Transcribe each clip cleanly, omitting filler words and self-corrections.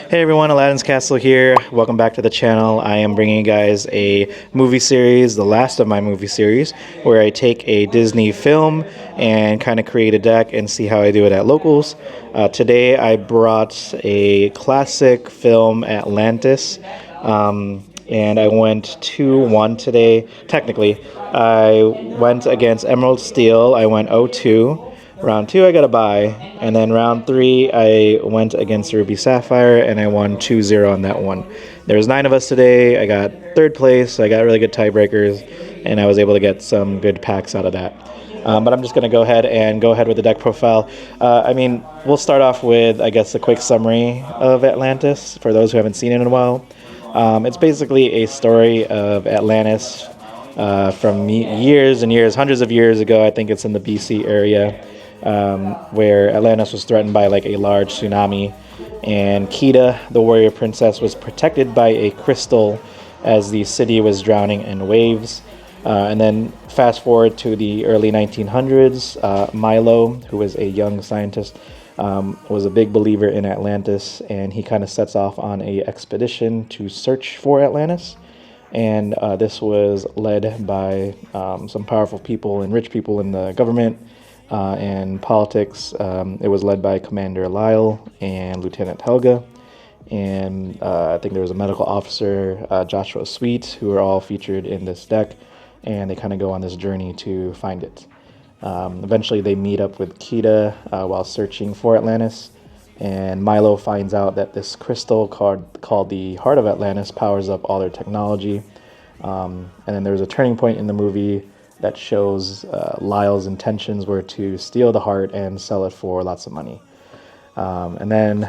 Hey everyone, AladdinsCastle here. Welcome back to the channel. I am bringing you guys a movie series, the last of my movie series, where I take a Disney film and kind of create a deck and see how I do it at locals. Today I brought a classic film, Atlantis, and I went 2-1 today. Technically, I went against Emerald Steel. I went 0-2. Round 2, I got a bye, and then round 3, I went against Ruby Sapphire, and I won 2-0 on that one. There was 9 of us today. I got 3rd place, so I got really good tiebreakers, and I was able to get some good packs out of that. But I'm just going to go ahead with the deck profile. We'll start off with, I guess, a quick summary of Atlantis, for those who haven't seen it in a while. It's basically a story of Atlantis from years and years, hundreds of years ago. I think it's in the BC area. Where Atlantis was threatened by like a large tsunami, and Kida, the warrior princess, was protected by a crystal as the city was drowning in waves. And then fast forward to the early 1900s, Milo, who was a young scientist, was a big believer in Atlantis, and he kind of sets off on a expedition to search for Atlantis. And this was led by some powerful people and rich people in the government. And politics. It was led by Commander Lyle and Lieutenant Helga, and I think there was a medical officer, Joshua Sweet, who are all featured in this deck, and they kind of go on this journey to find it. Eventually they meet up with Kida while searching for Atlantis, and Milo finds out that this crystal called the Heart of Atlantis powers up all their technology. And then there's a turning point in the movie that shows Lyle's intentions were to steal the heart and sell it for lots of money. And then,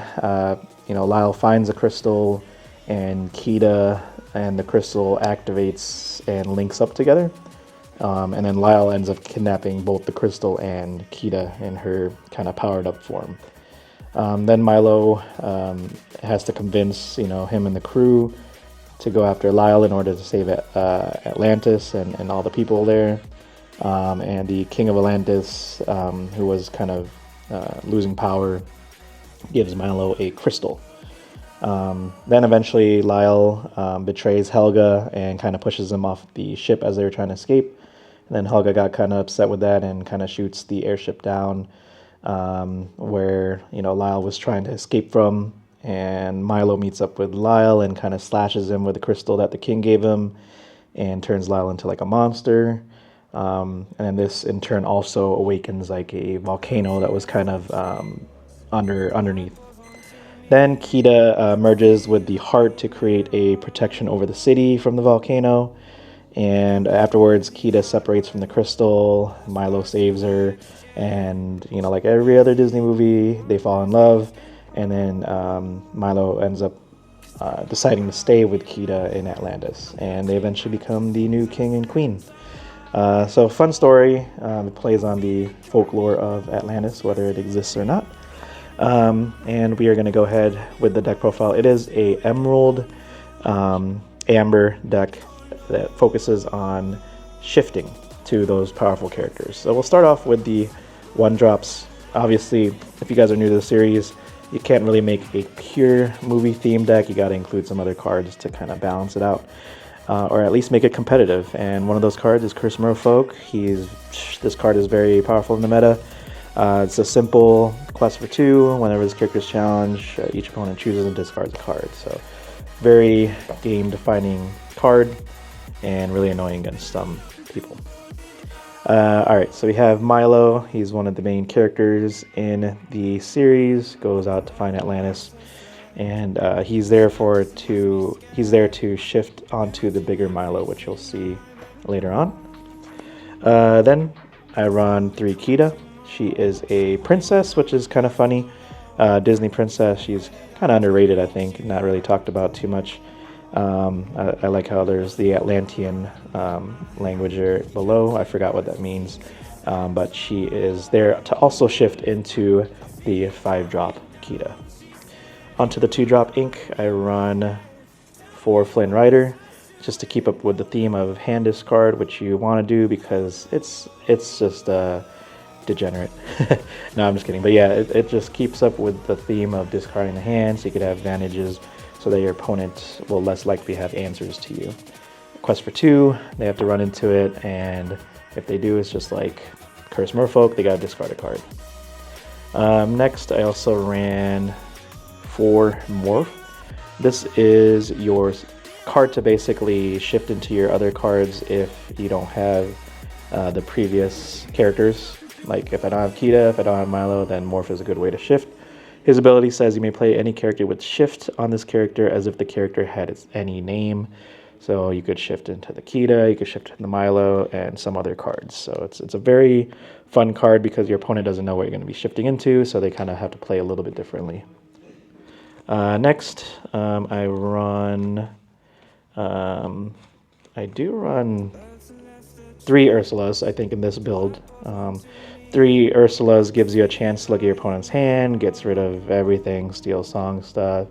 Lyle finds a crystal, and Kida and the crystal activates and links up together. And then Lyle ends up kidnapping both the crystal and Kida in her kind of powered up form. Then Milo has to convince, him and the crew to go after Lyle in order to save Atlantis and all the people there. And the king of Atlantis, who was kind of losing power, gives Milo a crystal. Then eventually Lyle betrays Helga and kind of pushes him off the ship as they were trying to escape. And then Helga got kind of upset with that and kind of shoots the airship down where, Lyle was trying to escape from. And Milo meets up with Lyle and kind of slashes him with the crystal that the king gave him and turns Lyle into like a monster. And then this in turn also awakens like a volcano that was kind of underneath. Then Kida merges with the heart to create a protection over the city from the volcano. And afterwards, Kida separates from the crystal. Milo saves her. And, like every other Disney movie, they fall in love. And then Milo ends up deciding to stay with Kida in Atlantis. And they eventually become the new king and queen. So fun story. It plays on the folklore of Atlantis, whether it exists or not. And we are going to go ahead with the deck profile. It is a Emerald Amber deck that focuses on shifting to those powerful characters. So we'll start off with the 1-drops. Obviously, if you guys are new to the series, you can't really make a pure movie theme deck. You got to include some other cards to kind of balance it out, or at least make it competitive. And one of those cards is Curse Merfolk. This card is very powerful in the meta. It's a simple quest for 2. Whenever this character is challenged, each opponent chooses and discards a card. So very game-defining card and really annoying against some people. Alright, so we have Milo. He's one of the main characters in the series. Goes out to find Atlantis, and he's there to shift onto the bigger Milo, which you'll see later on. Then I run 3 Kida. She is a princess, which is kind of funny. Disney princess. She's kind of underrated, I think. Not really talked about too much. I like how there's the Atlantean language below. I forgot what that means, but she is there to also shift into the 5-drop Kida. Onto the 2-drop ink, I run 4 Flynn Rider, just to keep up with the theme of hand discard, which you want to do because it's just degenerate. No, I'm just kidding. But yeah, it just keeps up with the theme of discarding the hand, so you could have advantages so that your opponent will less likely have answers to you. Quest for 2, they have to run into it, and if they do, it's just like Curse Merfolk, they gotta discard a card. Next, I also ran 4 Morph. This is your card to basically shift into your other cards if you don't have the previous characters. Like if I don't have Kida, if I don't have Milo, then Morph is a good way to shift. His ability says you may play any character with shift on this character as if the character had any name. So you could shift into the Kida, you could shift into the Milo, and some other cards. So it's a very fun card because your opponent doesn't know what you're going to be shifting into, so they kind of have to play a little bit differently. Next, I do run 3 Ursulas, I think, in this build. 3 Ursulas gives you a chance to look at your opponent's hand, gets rid of everything, steal song stuff,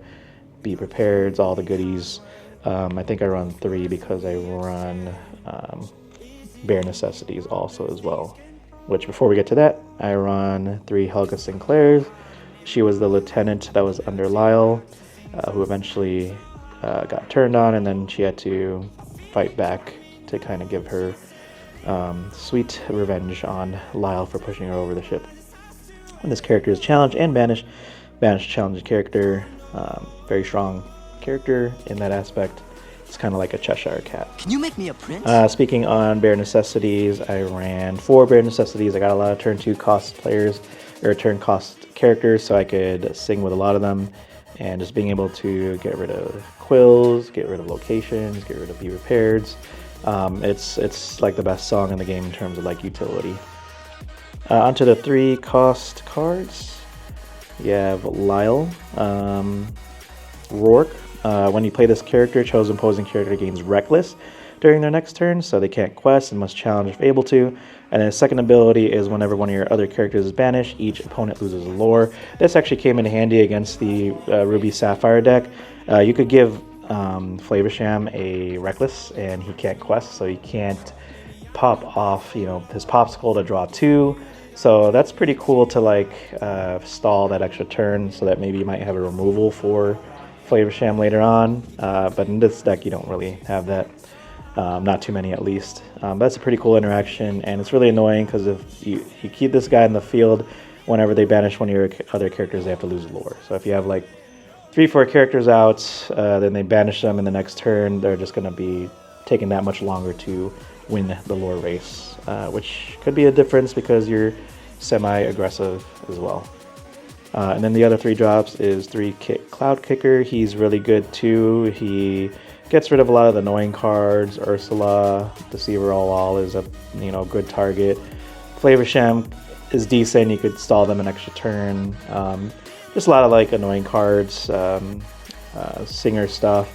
be prepared, all the goodies. I think I run 3 because I run Bare Necessities also as well. Which, before we get to that, I run 3 Helga Sinclairs. She was the lieutenant that was under Lyle, who eventually got turned on, and then she had to fight back to kind of give her sweet revenge on Lyle for pushing her over the ship. And this character is challenged and banished. Banished, challenged character, very strong character in that aspect. It's kind of like a Cheshire cat. Can you make me a prince? Speaking on Bare Necessities, I ran 4 Bare Necessities. I got a lot of turn 2 cost players, or turn cost characters, so I could sing with a lot of them. And just being able to get rid of quills, get rid of locations, get rid of be prepareds. It's like the best song in the game in terms of like utility. Onto the 3 cost cards. You have Lyle, Rourke. When you play this character, chosen opposing character gains Reckless during their next turn, so they can't quest and must challenge if able to. And then the second ability is whenever one of your other characters is banished, each opponent loses a lore. This actually came in handy against the Ruby Sapphire deck. You could give Flavorsham a Reckless, and he can't quest, so he can't pop off, his popsicle to draw 2. So that's pretty cool to like stall that extra turn, so that maybe you might have a removal for Flavorsham later on. But in this deck, you don't really have that. Not too many, at least. That's a pretty cool interaction, and it's really annoying because if you keep this guy in the field, whenever they banish one of your other characters, they have to lose lore. So if you have like 3-4 characters out, then they banish them in the next turn, they're just going to be taking that much longer to win the lore race, which could be a difference because you're semi-aggressive as well. And then the other 3 drops is 3 Cloud Kicker. He's really good too. He gets rid of a lot of the annoying cards. Ursula, Deceiver All is a good target. Flavorsham is decent. You could stall them an extra turn. Just a lot of like annoying cards, Singer stuff,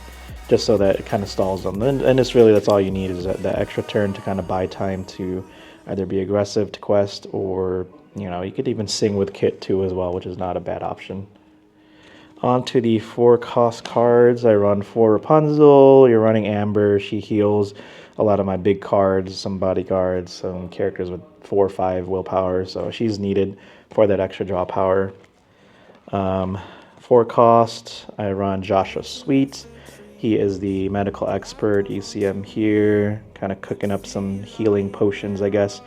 just so that it kind of stalls them. And it's really, that's all you need, is that extra turn to kind of buy time to either be aggressive to quest, or you could even sing with Kit too as well, which is not a bad option. On to the 4 cost cards. I run 4 Rapunzel. You're running Amber. She heals a lot of my big cards, some bodyguards, some characters with 4 or 5 willpower, so she's needed for that extra draw power. 4 cost, I run Joshua Sweet. He is the medical expert. You see him here, kind of cooking up some healing potions, I guess.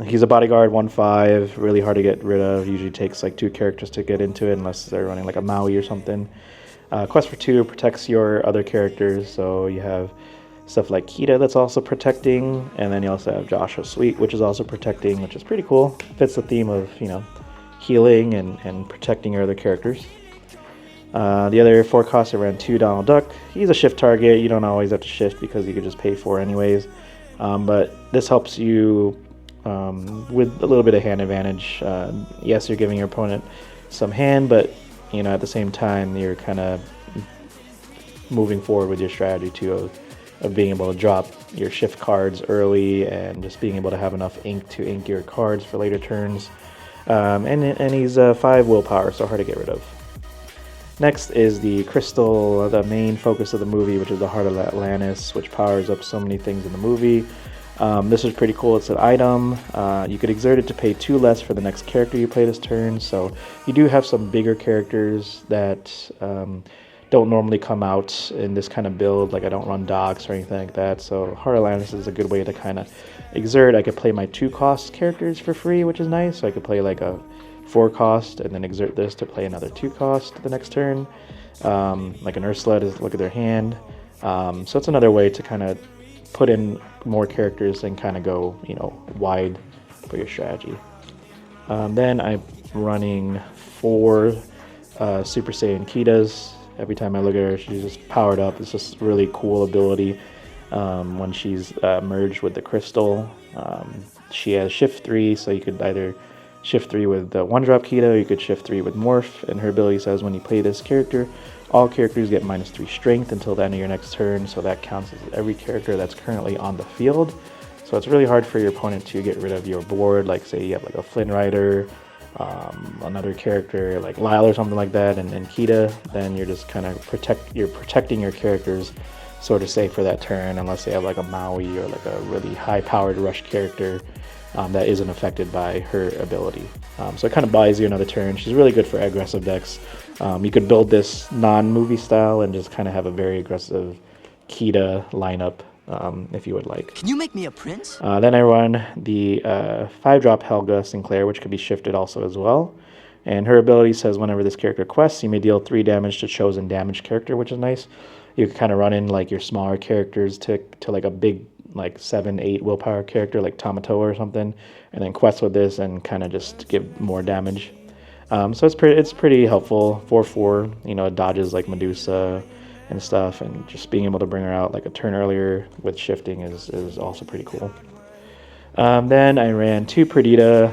He's a bodyguard, 1/5, really hard to get rid of. Usually takes like 2 characters to get into it, unless they're running like a Maui or something. Quest for 2 protects your other characters, so you have stuff like Kida that's also protecting, and then you also have Joshua Sweet, which is also protecting, which is pretty cool. Fits the theme of, healing and protecting your other characters. The other 4 costs, I ran 2 Donald Duck. He's a shift target. You don't always have to shift because you could just pay for it anyways. But this helps you with a little bit of hand advantage. Yes, you're giving your opponent some hand, but at the same time, you're kind of moving forward with your strategy too of being able to drop your shift cards early and just being able to have enough ink to ink your cards for later turns. And he's 5 willpower, so hard to get rid of. Next is the crystal, the main focus of the movie, which is the Heart of Atlantis, which powers up so many things in the movie. This is pretty cool. It's an item. You could exert it to pay 2 less for the next character you play this turn. So you do have some bigger characters that don't normally come out in this kind of build. Like I don't run docks or anything like that. So Heart of Atlantis is a good way to kind of exert. I could play my 2-cost characters for free, which is nice. So I could play like a 4-cost and then exert this to play another 2-cost the next turn. Like an Ursula to look at their hand. So it's another way to kind of put in more characters and kind of go, you know, wide for your strategy. Then I'm running 4 Super Saiyan Kidas. Every time I look at her, she's just powered up. It's just really cool ability when she's merged with the crystal. She has shift 3, so you could either shift 3 with the 1-drop Kida, or you could shift 3 with Morph. And her ability says when you play this character, all characters get -3 strength until the end of your next turn, so that counts as every character that's currently on the field. So it's really hard for your opponent to get rid of your board, like say you have like a Flynn Rider, another character like Lyle or something like that, and Kida, then you're just kind of protecting your characters sort of safe for that turn, unless they have like a Maui or like a really high-powered rush character that isn't affected by her ability. So it kind of buys you another turn. She's really good for aggressive decks. You could build this non-movie style and just kind of have a very aggressive Kida lineup if you would like. Can you make me a prince? Then I run the 5-drop Helga Sinclair, which could be shifted also as well. And her ability says whenever this character quests, you may deal 3 damage to chosen damaged character, which is nice. You can kind of run in like your smaller characters to like a big like 7-8 willpower character like Tamato or something, and then quest with this and kind of just give more damage. So it's pretty helpful. 4/4, you know, it dodges like Medusa and stuff, and just being able to bring her out like a turn earlier with shifting is also pretty cool. Then I ran 2 Perdita.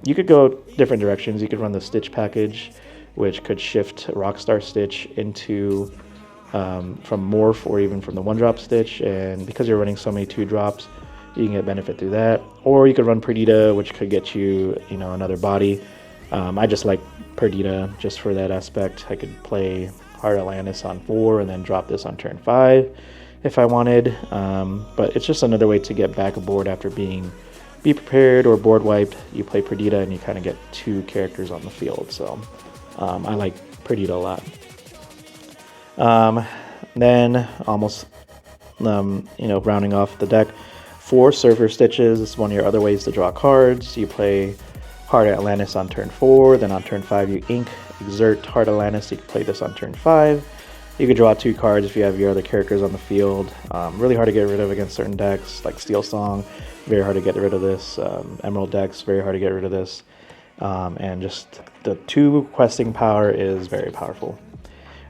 You could go different directions. You could run the Stitch package, which could shift Rockstar Stitch into from Morph or even from the 1-drop Stitch, and because you're running so many 2-drops, you can get benefit through that. Or you could run Perdita, which could get you, you know, another body. I just like Perdita just for that aspect. I could play Heart of Atlantis on 4 and then drop this on turn 5 if I wanted. But it's just another way to get back aboard after being Be Prepared or board wiped. You play Perdita and you kind of get 2 characters on the field. So I like Perdita a lot. Then almost, you know, rounding off the deck, 4 Surfer Stitches. This is one of your other ways to draw cards. You play Heart of Atlantis on turn 4, then on turn 5 you ink, exert Heart of Atlantis. You can play this on turn 5. You could draw 2 cards if you have your other characters on the field. Really hard to get rid of against certain decks, like Steel Song. Very hard to get rid of this. Emerald decks, very hard to get rid of this. And just the 2 questing power is very powerful.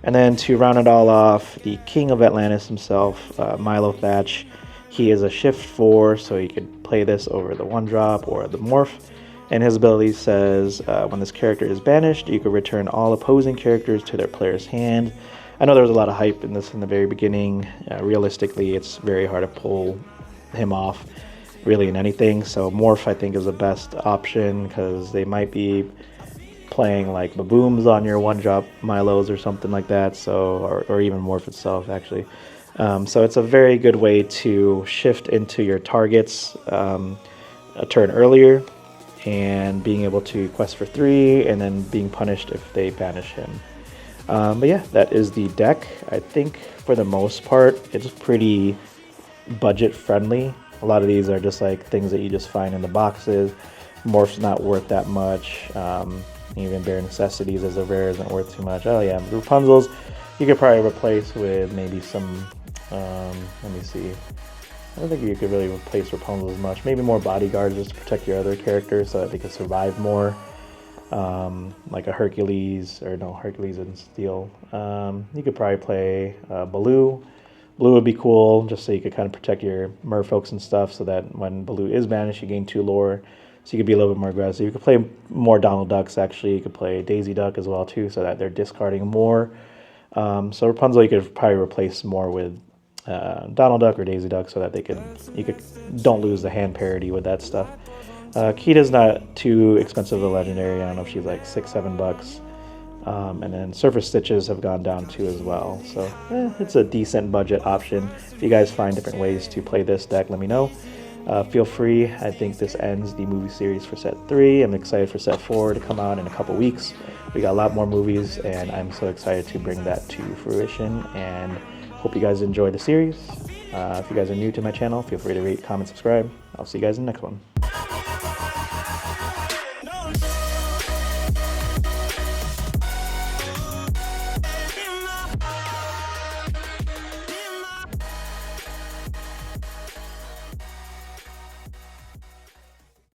And then to round it all off, the King of Atlantis himself, Milo Thatch. He is a shift 4, so you could play this over the 1-drop or the Morph. And his ability says when this character is banished, you could return all opposing characters to their player's hand. I know there was a lot of hype in this in the very beginning. Realistically, it's very hard to pull him off really in anything. So Morph, I think, is the best option because they might be playing like Babooms on your 1-drop Milos or something like that. So or even Morph itself, actually. So it's a very good way to shift into your targets a turn earlier, and being able to quest for 3 and then being punished if they banish him. But yeah, that is the deck. I think for the most part it's pretty budget friendly. A lot of these are just like things that you just find in the boxes. Morph's not worth that much. Even Bare Necessities as a rare isn't worth too much. Oh yeah, Rapunzel's you could probably replace with maybe some let me see. I don't think you could really replace Rapunzel as much. Maybe more bodyguards just to protect your other characters so that they could survive more. Like a Hercules, or no, Hercules and Steel. You could probably play Baloo. Baloo would be cool, just so you could kind of protect your merfolks and stuff, so that when Baloo is banished, you gain 2 lore. So you could be a little bit more aggressive. You could play more Donald Ducks, actually. You could play Daisy Duck as well, too, so that they're discarding more. So Rapunzel, you could probably replace more with Donald Duck or Daisy Duck, so that you could don't lose the hand parity with that stuff. Kida's not too expensive of a legendary. I don't know if she's like $6-7. And then Surface Stitches have gone down too as well. So it's a decent budget option. If you guys find different ways to play this deck, let me know. Feel free. I think this ends the movie series for set 3. I'm excited for set 4 to come out in a couple weeks. We got a lot more movies, and I'm so excited to bring that to fruition, and hope you guys enjoy the series. If you guys are new to my channel, feel free to rate, comment, subscribe. I'll see you guys in the next one.